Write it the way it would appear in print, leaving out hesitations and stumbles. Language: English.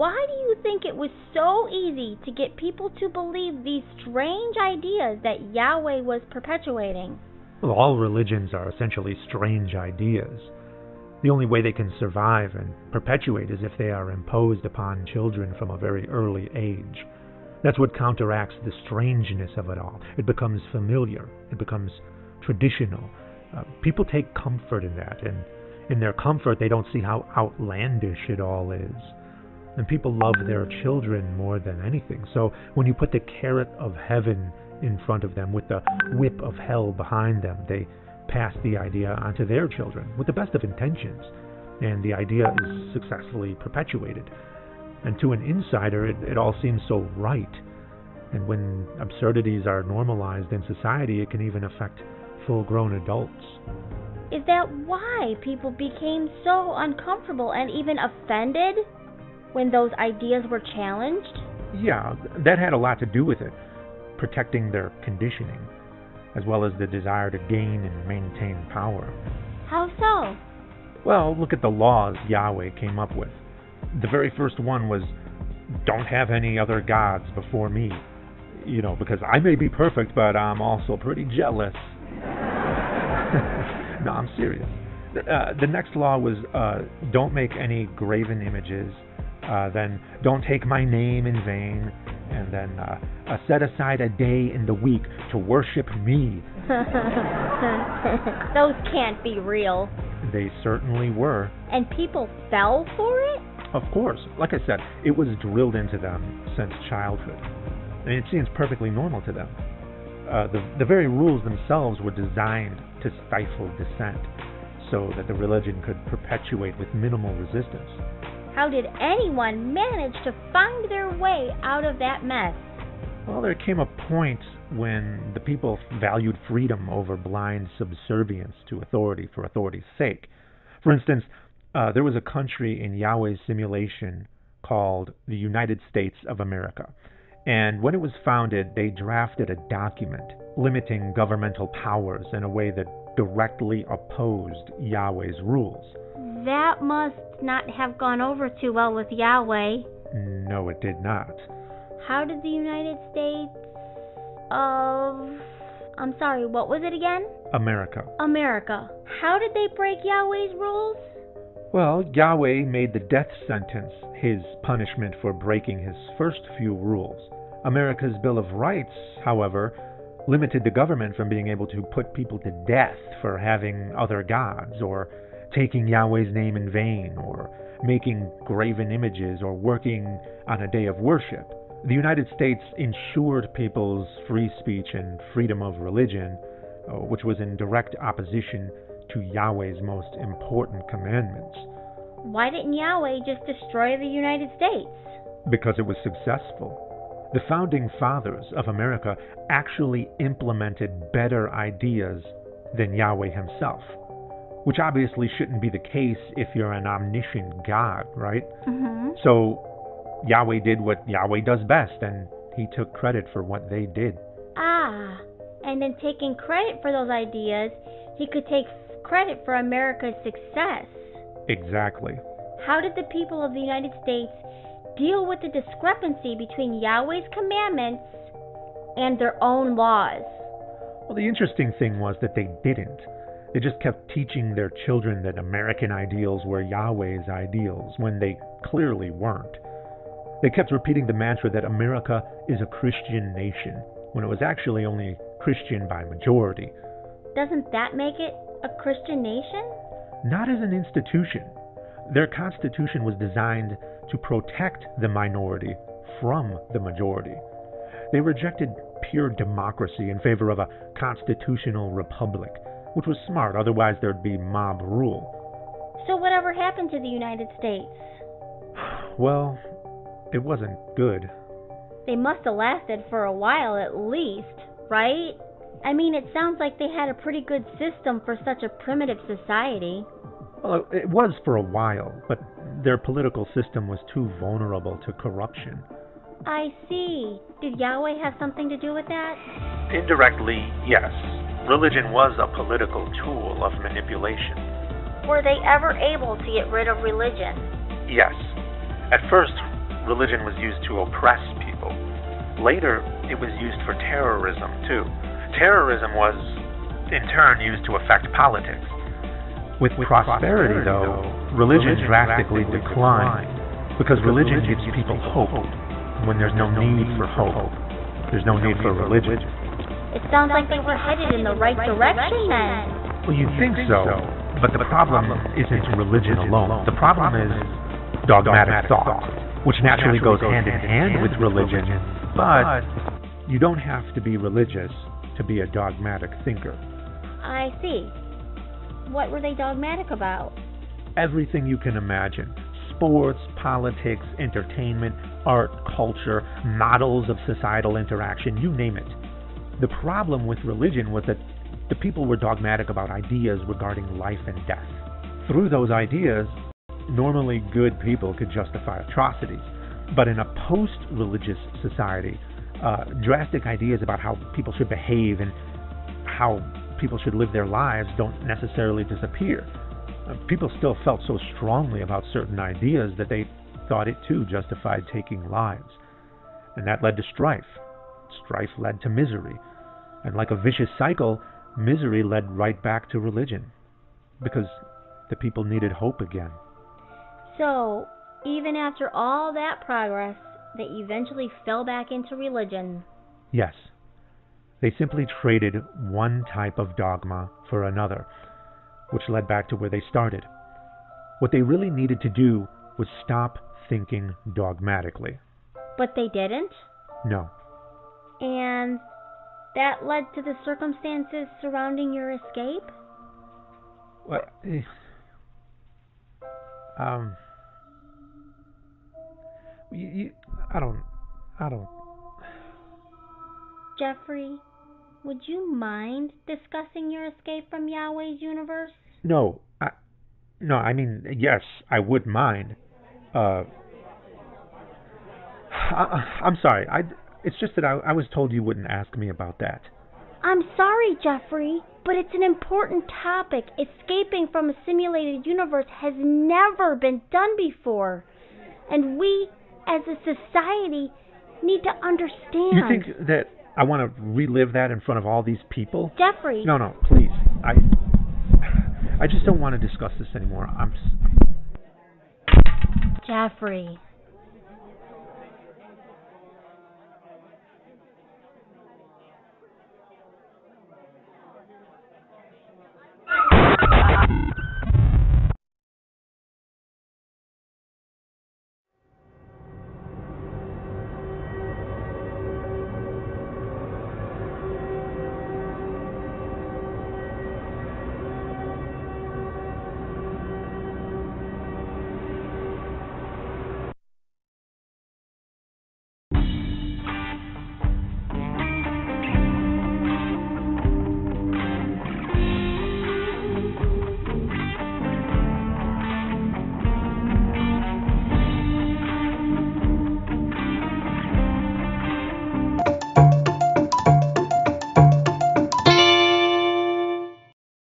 why do you think it was so easy to get people to believe these strange ideas that Yahweh was perpetuating? Well, all religions are essentially strange ideas. The only way they can survive and perpetuate is if they are imposed upon children from a very early age. That's what counteracts the strangeness of it all. It becomes familiar. It becomes traditional. People take comfort in that, and in their comfort they don't see how outlandish it all is. And people love their children more than anything. So when you put the carrot of heaven in front of them with the whip of hell behind them, they pass the idea onto their children with the best of intentions, and the idea is successfully perpetuated. And to an insider, it all seems so right. And when absurdities are normalized in society, it can even affect full-grown adults. Is that why people became so uncomfortable and even offended when those ideas were challenged? Yeah, that had a lot to do with it, protecting their conditioning, as well as the desire to gain and maintain power. How so? Well, look at the laws Yahweh came up with. The very first one was, don't have any other gods before me. Because I may be perfect, but I'm also pretty jealous. No, I'm serious. The next law was, don't make any graven images. Then, don't take my name in vain. And then, set aside a day in the week to worship me. Those can't be real. They certainly were. And people fell for it? Of course. Like I said, it was drilled into them since childhood. And it seems perfectly normal to them. The very rules themselves were designed to stifle dissent, so that the religion could perpetuate with minimal resistance. How did anyone manage to find their way out of that mess? Well, there came a point when the people valued freedom over blind subservience to authority for authority's sake. For instance, there was a country in Yahweh's simulation called the United States of America. And when it was founded, they drafted a document limiting governmental powers in a way that directly opposed Yahweh's rules. That must not have gone over too well with Yahweh. No, it did not. How did the United States of... I'm sorry, what was it again? America. How did they break Yahweh's rules? Well, Yahweh made the death sentence his punishment for breaking his first few rules. America's Bill of Rights, however, limited the government from being able to put people to death for having other gods, or taking Yahweh's name in vain, or making graven images, or working on a day of worship. The United States ensured people's free speech and freedom of religion, which was in direct opposition to Yahweh's most important commandments. Why didn't Yahweh just destroy the United States? Because it was successful. The founding fathers of America actually implemented better ideas than Yahweh himself, which obviously shouldn't be the case if you're an omniscient God, right? Mm-hmm. So Yahweh did what Yahweh does best, and he took credit for what they did. Ah, and in taking credit for those ideas, he could take credit for America's success. Exactly. How did the people of the United States deal with the discrepancy between Yahweh's commandments and their own laws? Well, the interesting thing was that they didn't. They just kept teaching their children that American ideals were Yahweh's ideals, when they clearly weren't. They kept repeating the mantra that America is a Christian nation, when it was actually only Christian by majority. Doesn't that make it a Christian nation? Not as an institution. Their constitution was designed to protect the minority from the majority. They rejected pure democracy in favor of a constitutional republic, which was smart, otherwise there'd be mob rule. So whatever happened to the United States? Well, it wasn't good. They must have lasted for a while at least, right? I mean, it sounds like they had a pretty good system for such a primitive society. Well, it was for a while, but their political system was too vulnerable to corruption. I see. Did Yahweh have something to do with that? Indirectly, yes. Religion was a political tool of manipulation. Were they ever able to get rid of religion? Yes. At first, religion was used to oppress people. Later, it was used for terrorism, too. Terrorism was, in turn, used to affect politics. With prosperity, though, religion drastically declined, because religion gives people hope. When there's no need for hope, there's no need for religion. It sounds like they were headed in the right direction then. Well, you'd think so, but the problem isn't religion alone. The problem is dogmatic thought, which naturally goes hand in hand with religion, but you don't have to be religious to be a dogmatic thinker. I see. What were they dogmatic about? Everything you can imagine. Sports, politics, entertainment, art, culture, models of societal interaction, you name it. The problem with religion was that the people were dogmatic about ideas regarding life and death. Through those ideas, normally good people could justify atrocities. But in a post-religious society, drastic ideas about how people should behave and how people should live their lives don't necessarily disappear. People still felt so strongly about certain ideas that they thought it too justified taking lives. And that led to strife. Strife led to misery. And like a vicious cycle, misery led right back to religion. Because the people needed hope again. So, even after all that progress, they eventually fell back into religion. Yes. They simply traded one type of dogma for another, which led back to where they started. What they really needed to do was stop thinking dogmatically. But they didn't? No. And that led to the circumstances surrounding your escape? What? I don't. Jeffrey, would you mind discussing your escape from Yahweh's universe? No, I mean, yes, I would mind. I'm sorry. It's just that I was told you wouldn't ask me about that. I'm sorry, Jeffrey, but it's an important topic. Escaping from a simulated universe has never been done before. And we, as a society, need to understand. You think that I want to relive that in front of all these people? Jeffrey. No, please. I just don't want to discuss this anymore. Jeffrey.